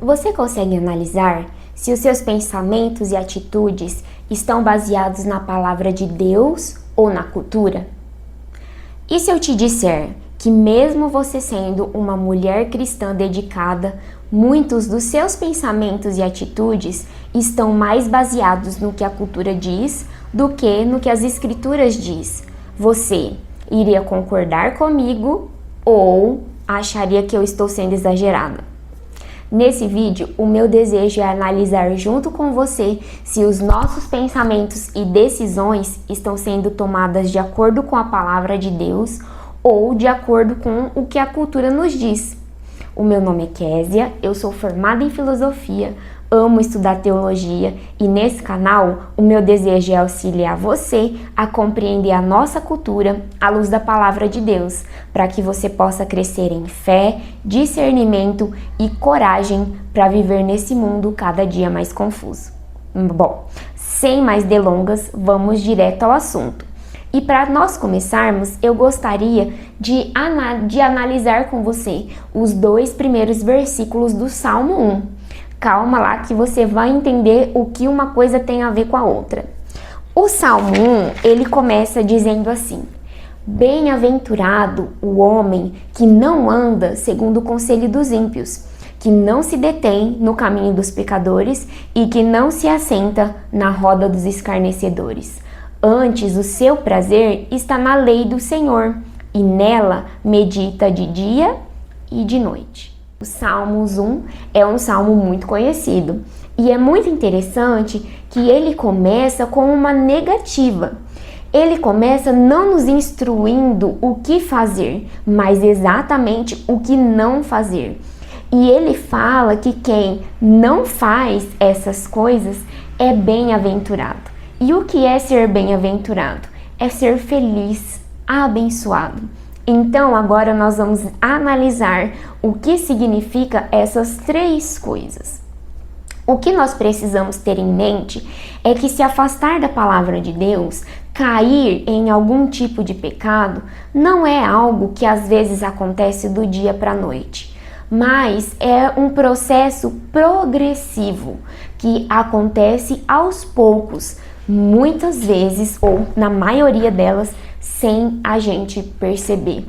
você consegue analisar se os seus pensamentos e atitudes estão baseados na palavra de Deus ou na cultura? E se eu te disser que mesmo você sendo uma mulher cristã dedicada, muitos dos seus pensamentos e atitudes estão mais baseados no que a cultura diz do que no que as escrituras diz? Você iria concordar comigo ou acharia que eu estou sendo exagerada? Nesse vídeo, o meu desejo é analisar junto com você se os nossos pensamentos e decisões estão sendo tomadas de acordo com a palavra de Deus ou de acordo com o que a cultura nos diz. O meu nome é Késia, eu sou formada em filosofia, amo estudar teologia e nesse canal o meu desejo é auxiliar você a compreender a nossa cultura à luz da palavra de Deus, para que você possa crescer em fé, discernimento e coragem para viver nesse mundo cada dia mais confuso. Bom, sem mais delongas, vamos direto ao assunto. E para nós começarmos, eu gostaria de analisar com você os 2 primeiros versículos do Salmo 1. Calma lá que você vai entender o que uma coisa tem a ver com a outra. O Salmo 1, ele começa dizendo assim: Bem-aventurado o homem que não anda segundo o conselho dos ímpios, que não se detém no caminho dos pecadores e que não se assenta na roda dos escarnecedores. Antes, o seu prazer está na lei do Senhor, e nela medita de dia e de noite. O Salmos 1 é um salmo muito conhecido, e é muito interessante que ele começa com uma negativa. Ele começa não nos instruindo o que fazer, mas exatamente o que não fazer. E ele fala que quem não faz essas coisas é bem-aventurado. E o que é ser bem-aventurado? É ser feliz, abençoado. Então, agora nós vamos analisar o que significa essas 3 coisas. O que nós precisamos ter em mente é que se afastar da palavra de Deus, cair em algum tipo de pecado, não é algo que às vezes acontece do dia para a noite, mas é um processo progressivo que acontece aos poucos, muitas vezes, ou na maioria delas, sem a gente perceber.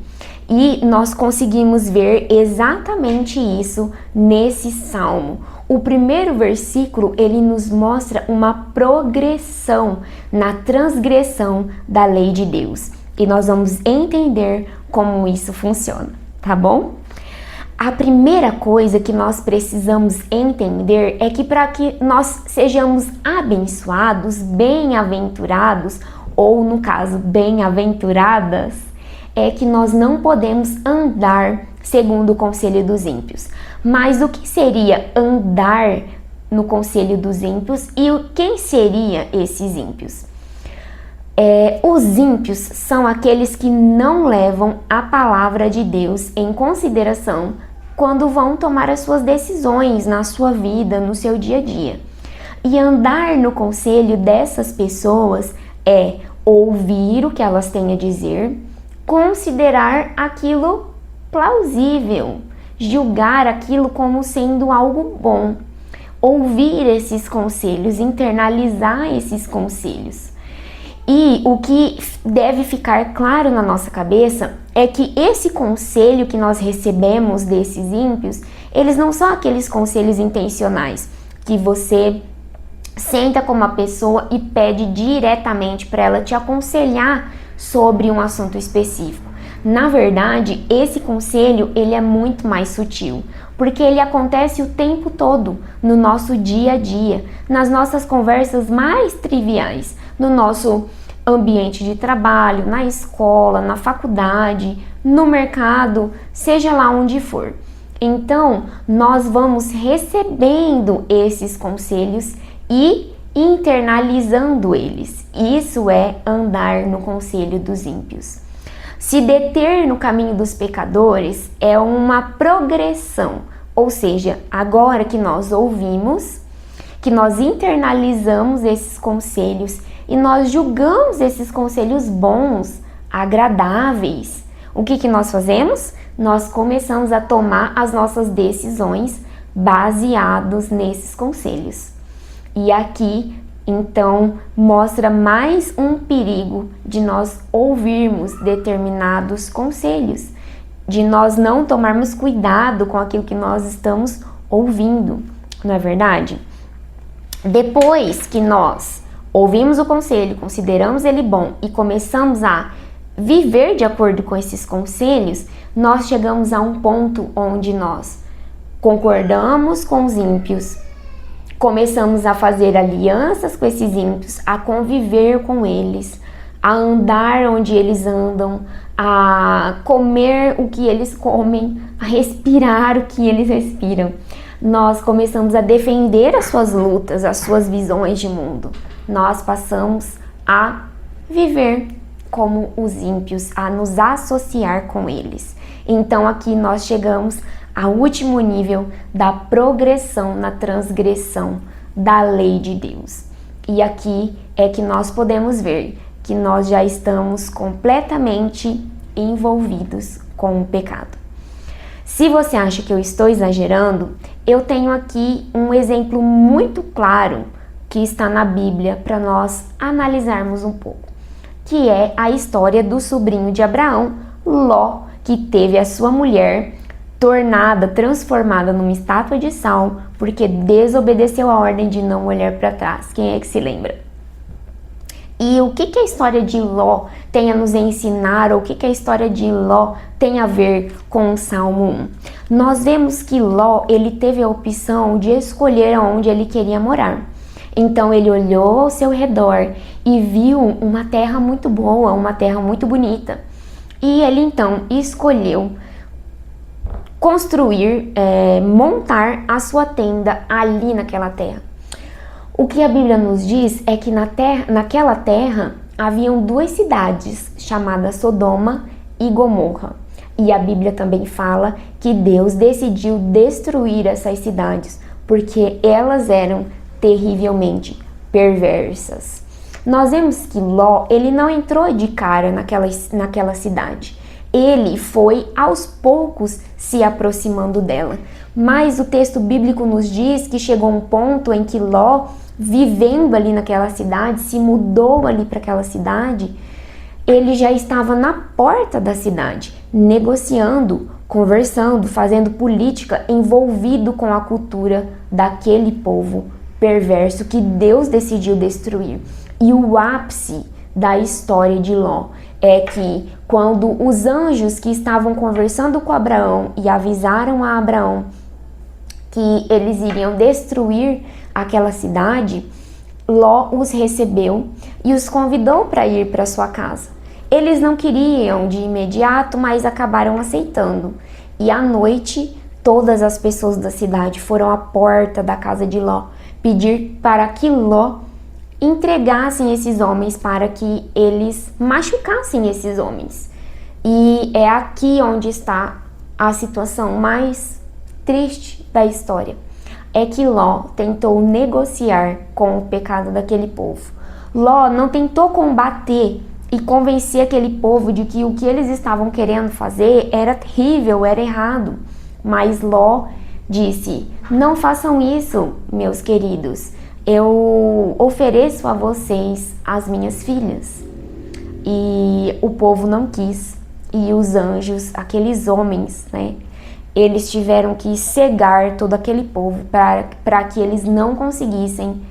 E nós conseguimos ver exatamente isso nesse salmo. O primeiro versículo, ele nos mostra uma progressão na transgressão da lei de Deus. E nós vamos entender como isso funciona, tá bom? A primeira coisa que nós precisamos entender é que para que nós sejamos abençoados, bem-aventurados, ou no caso, bem-aventuradas, é que nós não podemos andar segundo o conselho dos ímpios. Mas o que seria andar no conselho dos ímpios e quem seria esses ímpios? Os ímpios são aqueles que não levam a palavra de Deus em consideração quando vão tomar as suas decisões na sua vida, no seu dia a dia. E andar no conselho dessas pessoas é ouvir o que elas têm a dizer, considerar aquilo plausível, julgar aquilo como sendo algo bom, ouvir esses conselhos, internalizar esses conselhos. E o que deve ficar claro na nossa cabeça é que esse conselho que nós recebemos desses ímpios, eles não são aqueles conselhos intencionais que você senta com uma pessoa e pede diretamente para ela te aconselhar sobre um assunto específico. Na verdade, esse conselho ele é muito mais sutil, porque ele acontece o tempo todo no nosso dia a dia, nas nossas conversas mais triviais, no nosso ambiente de trabalho, na escola, na faculdade, no mercado, seja lá onde for. Então, nós vamos recebendo esses conselhos e internalizando eles. Isso é andar no conselho dos ímpios. Se deter no caminho dos pecadores é uma progressão, ou seja, agora que nós ouvimos, que nós internalizamos esses conselhos e nós julgamos esses conselhos bons, agradáveis, o que nós fazemos? Nós começamos a tomar as nossas decisões baseados nesses conselhos. E aqui, então, mostra mais um perigo de nós ouvirmos determinados conselhos, de nós não tomarmos cuidado com aquilo que nós estamos ouvindo, não é verdade? Depois que nós ouvimos o conselho, consideramos ele bom e começamos a viver de acordo com esses conselhos, nós chegamos a um ponto onde nós concordamos com os ímpios, começamos a fazer alianças com esses ímpios, a conviver com eles, a andar onde eles andam, a comer o que eles comem, a respirar o que eles respiram. Nós começamos a defender as suas lutas, as suas visões de mundo. Nós passamos a viver como os ímpios, a nos associar com eles. Então aqui nós chegamos ao último nível da progressão na transgressão da lei de Deus. E aqui é que nós podemos ver que nós já estamos completamente envolvidos com o pecado. Se você acha que eu estou exagerando, eu tenho aqui um exemplo muito claro que está na Bíblia para nós analisarmos um pouco, que é a história do sobrinho de Abraão, Ló, que teve a sua mulher transformada numa estátua de sal, porque desobedeceu a ordem de não olhar para trás. Quem é que se lembra? E o que a história de Ló tem a nos ensinar, ou o que a história de Ló tem a ver com o Salmo 1? Nós vemos que Ló, ele teve a opção de escolher aonde ele queria morar. Então ele olhou ao seu redor e viu uma terra muito boa, uma terra muito bonita. E ele então escolheu construir, montar a sua tenda ali naquela terra. O que a Bíblia nos diz é que naquela terra haviam duas cidades chamadas Sodoma e Gomorra. E a Bíblia também fala que Deus decidiu destruir essas cidades porque elas eram terrivelmente perversas. Nós vemos que Ló, ele não entrou de cara naquela cidade. Ele foi aos poucos se aproximando dela. Mas o texto bíblico nos diz que chegou um ponto em que Ló, vivendo ali naquela cidade, se mudou ali para aquela cidade, ele já estava na porta da cidade, negociando, conversando, fazendo política, envolvido com a cultura daquele povo perverso que Deus decidiu destruir. E o ápice da história de Ló é que quando os anjos que estavam conversando com Abraão e avisaram a Abraão que eles iriam destruir aquela cidade, Ló os recebeu e os convidou para ir para sua casa. Eles não queriam de imediato, mas acabaram aceitando. E à noite, todas as pessoas da cidade foram à porta da casa de Ló pedir para que Ló entregassem esses homens, para que eles machucassem esses homens. E é aqui onde está a situação mais triste da história. É que Ló tentou negociar com o pecado daquele povo. Ló não tentou combater e convencer aquele povo de que o que eles estavam querendo fazer era terrível, era errado. Mas Ló disse: não façam isso, meus queridos. Eu ofereço a vocês as minhas filhas. E o povo não quis. E os anjos, aqueles homens, né? Eles tiveram que cegar todo aquele povo para que eles não conseguissem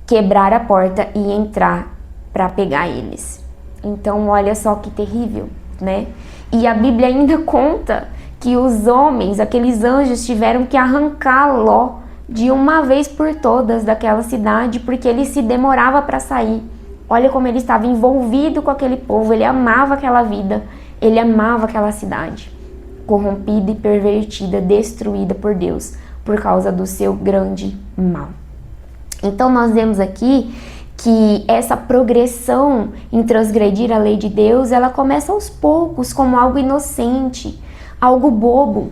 quebrar a porta e entrar para pegar eles. Então, olha só que terrível, né? E a Bíblia ainda conta que os homens, aqueles anjos, tiveram que arrancar Ló de uma vez por todas daquela cidade, porque ele se demorava para sair. Olha como ele estava envolvido com aquele povo, ele amava aquela vida, ele amava aquela cidade, corrompida e pervertida, destruída por Deus, por causa do seu grande mal. Então nós vemos aqui que essa progressão em transgredir a lei de Deus, ela começa aos poucos, como algo inocente, algo bobo.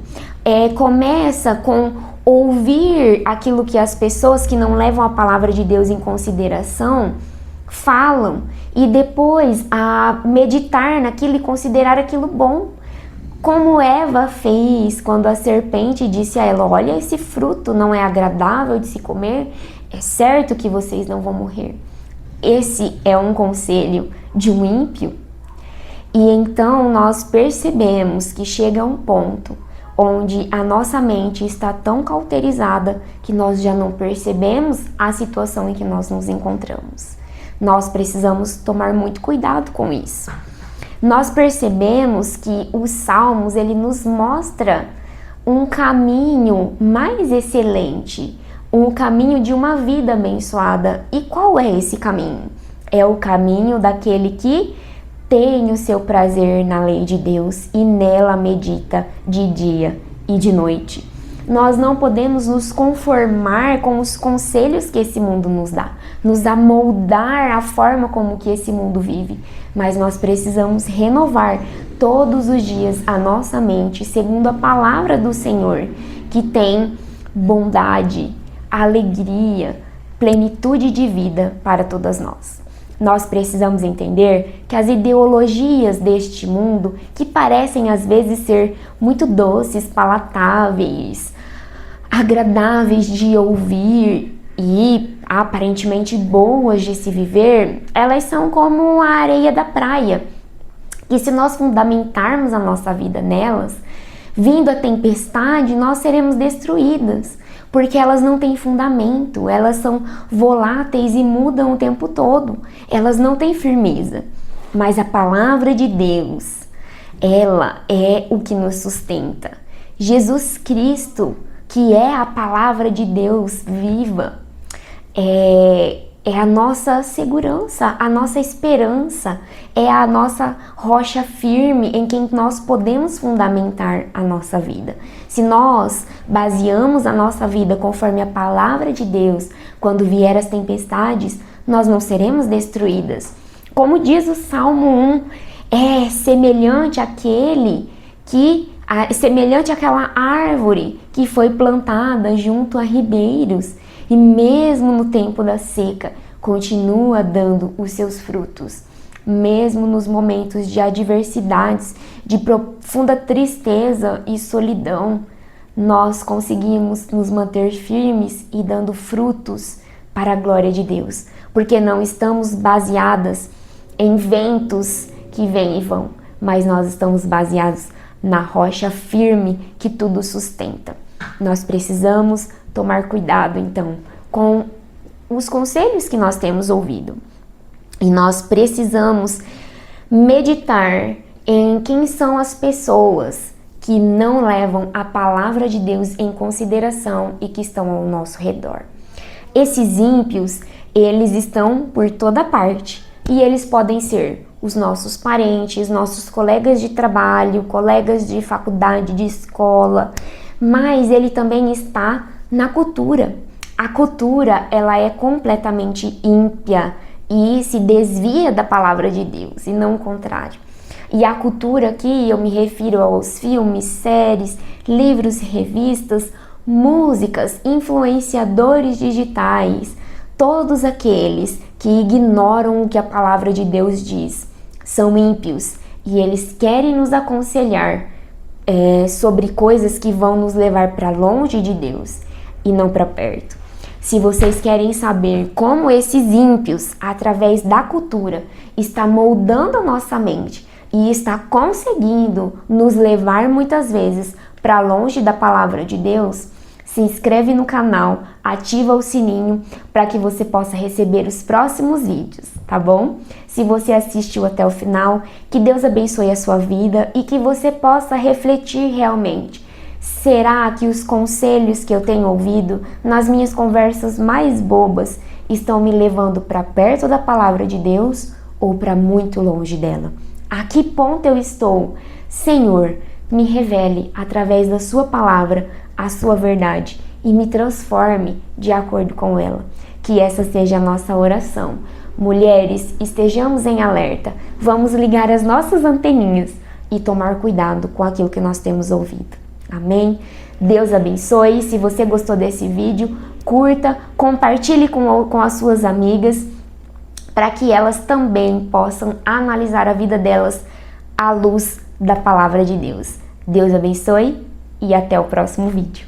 Começa com ouvir aquilo que as pessoas que não levam a palavra de Deus em consideração falam, e depois a meditar naquilo e considerar aquilo bom. Como Eva fez quando a serpente disse a ela: olha, esse fruto não é agradável de se comer, é certo que vocês não vão morrer. Esse é um conselho de um ímpio. E então nós percebemos que chega um ponto onde a nossa mente está tão cauterizada que nós já não percebemos a situação em que nós nos encontramos. Nós precisamos tomar muito cuidado com isso. Nós percebemos que os Salmos, ele nos mostra um caminho mais excelente, um caminho de uma vida abençoada. E qual é esse caminho? É o caminho daquele que tem o seu prazer na lei de Deus e nela medita de dia e de noite. Nós não podemos nos conformar com os conselhos que esse mundo nos dá moldar a forma como que esse mundo vive, mas nós precisamos renovar todos os dias a nossa mente segundo a palavra do Senhor, que tem bondade, alegria, plenitude de vida para todas nós. Nós precisamos entender que as ideologias deste mundo, que parecem às vezes ser muito doces, palatáveis, agradáveis de ouvir e aparentemente boas de se viver, elas são como a areia da praia, que se nós fundamentarmos a nossa vida nelas, vindo a tempestade, nós seremos destruídas, porque elas não têm fundamento, elas são voláteis e mudam o tempo todo, elas não têm firmeza. Mas a palavra de Deus, ela é o que nos sustenta. Jesus Cristo, que é a palavra de Deus viva, é a nossa segurança, a nossa esperança, é a nossa rocha firme em quem nós podemos fundamentar a nossa vida. Se nós baseamos a nossa vida conforme a palavra de Deus, quando vier as tempestades, nós não seremos destruídas. Como diz o Salmo 1, é semelhante àquela árvore que foi plantada junto a ribeiros, e mesmo no tempo da seca, continua dando os seus frutos. Mesmo nos momentos de adversidades, de profunda tristeza e solidão, nós conseguimos nos manter firmes e dando frutos para a glória de Deus, porque não estamos baseadas em ventos que vêm e vão, mas nós estamos baseados na rocha firme que tudo sustenta. Nós precisamos tomar cuidado, então, com os conselhos que nós temos ouvido. E nós precisamos meditar em quem são as pessoas que não levam a palavra de Deus em consideração e que estão ao nosso redor. Esses ímpios, eles estão por toda parte e eles podem ser os nossos parentes, nossos colegas de trabalho, colegas de faculdade, de escola, mas ele também está na cultura. A cultura, ela é completamente ímpia e se desvia da palavra de Deus, e não o contrário. E a cultura aqui, eu me refiro aos filmes, séries, livros, revistas, músicas, influenciadores digitais, todos aqueles que ignoram o que a palavra de Deus diz, são ímpios e eles querem nos aconselhar sobre coisas que vão nos levar para longe de Deus e não para perto. Se vocês querem saber como esses ímpios, através da cultura, está moldando a nossa mente e está conseguindo nos levar muitas vezes para longe da palavra de Deus, se inscreve no canal, ativa o sininho para que você possa receber os próximos vídeos, tá bom? Se você assistiu até o final, que Deus abençoe a sua vida e que você possa refletir realmente. Será que os conselhos que eu tenho ouvido nas minhas conversas mais bobas estão me levando para perto da palavra de Deus ou para muito longe dela? A que ponto eu estou? Senhor, me revele através da sua palavra a sua verdade e me transforme de acordo com ela. Que essa seja a nossa oração. Mulheres, estejamos em alerta. Vamos ligar as nossas anteninhas e tomar cuidado com aquilo que nós temos ouvido. Amém? Deus abençoe. Se você gostou desse vídeo, curta, compartilhe com as suas amigas para que elas também possam analisar a vida delas à luz da palavra de Deus. Deus abençoe e até o próximo vídeo.